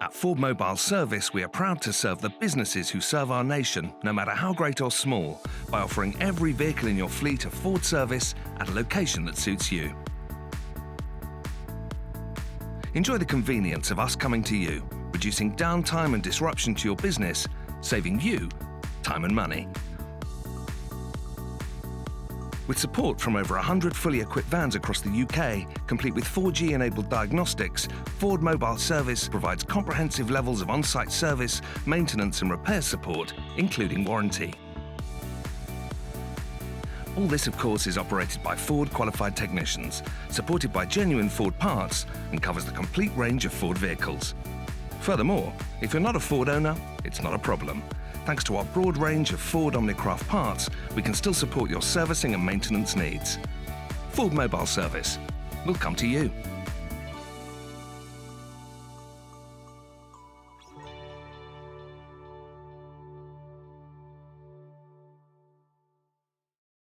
At Ford Mobile Service, we are proud to serve the businesses who serve our nation, no matter how great or small, by offering every vehicle in your fleet a Ford service at a location that suits you. Enjoy the convenience of us coming to you, reducing downtime and disruption to your business, saving you time and money. With support from over 100 fully equipped vans across the UK, complete with 4G-enabled diagnostics, Ford Mobile Service provides comprehensive levels of on-site service, maintenance and repair support, including warranty. All this, of course, is operated by Ford qualified technicians, supported by genuine Ford parts, and covers the complete range of Ford vehicles. Furthermore, if you're not a Ford owner, it's not a problem. Thanks to our broad range of Ford Omnicraft parts, we can still support your servicing and maintenance needs. Ford Mobile Service. We'll come to you.